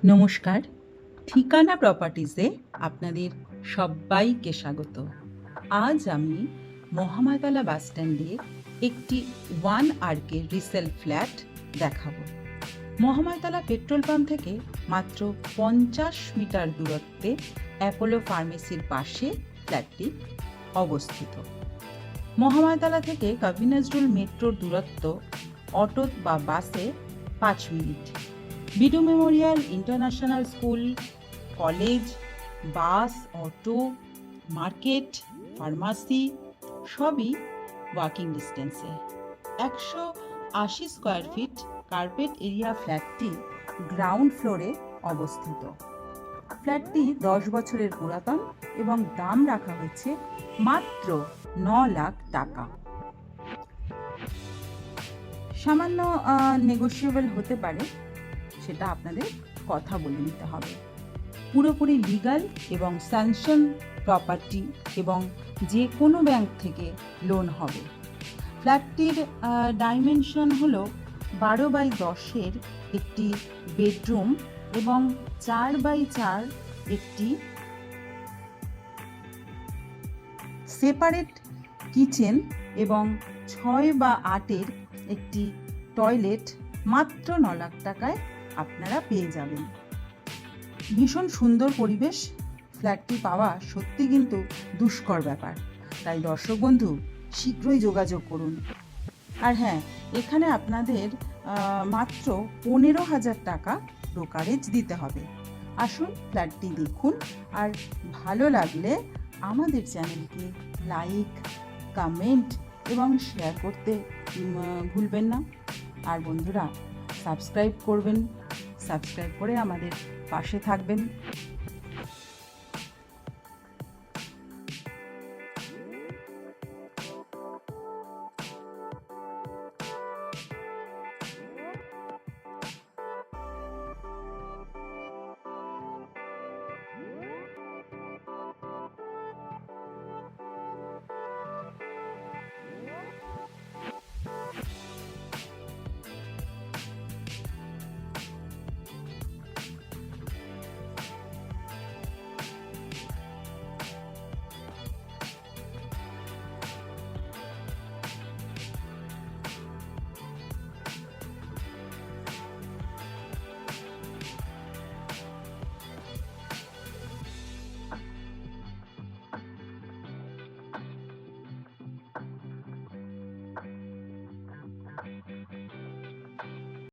নমস্কার, ঠিকানা প্রপার্টিজে আপনাদের সবাইকে স্বাগত। আজ আমি মহামায়াতলা বাসস্ট্যান্ডে একটি 1 RK রিসেল ফ্ল্যাট দেখাবো। মহামায়াতলা পেট্রোল পাম্প থেকে মাত্র 50 মিটার দূরত্বে অ্যাপোলো ফার্মেসির পাশে ফ্ল্যাটটি অবস্থিত। মহামায়াতলা থেকে কাজী নজরুল মেট্রোর দূরত্ব অটো বা বাসে 5 মিনিট। Bidu memorial international school, college, bus, auto, market, pharmacy সবই ওয়াকিং ডিস্টেন্সে। 180 স্কোয়ার ফিট কার্পেট এরিয়া ফ্ল্যাটটি গ্রাউন্ড ফ্লোরে অবস্থিত। ফ্ল্যাটটি 10 বছরের পুরাতন এবং দাম রাখা হয়েছে মাত্র 9 লাখ টাকা। সামান্য নেগোশিয়েবল হতে পারে, সেটা আপনাদের কথা বলে নিতে হবে। পুরোপুরি লিগাল এবং স্যাংশন প্রপার্টি এবং যে কোনো ব্যাংক থেকে লোন হবে। ফ্ল্যাটটির ডাইমেনশন হলো 12x10 একটি বেডরুম এবং 4x4 একটি সেপারেট কিচেন এবং 6x8 একটি টয়লেট মাত্র 9 লাখ টাকায় আপনারা পেয়ে যাবেন। ভীষণ সুন্দর পরিবেশ। ফ্ল্যাটটি পাওয়া সত্যি কিন্তু দুষ্কর ব্যাপার, তাই দর্শক বন্ধু শীঘ্রই যোগাযোগ করুন। আর হ্যাঁ, এখানে আপনাদের মাত্র 15,000 টাকা ব্রোকারেজ দিতে হবে। আসুন ফ্ল্যাটটি দেখুন, আর ভালো লাগলে আমাদের চ্যানেলকে লাইক, কমেন্ট এবং শেয়ার করতে ভুলবেন না। আর বন্ধুরা সাবস্ক্রাইব করবেন, সাবস্ক্রাইব করে আমাদের পাশে থাকবেন।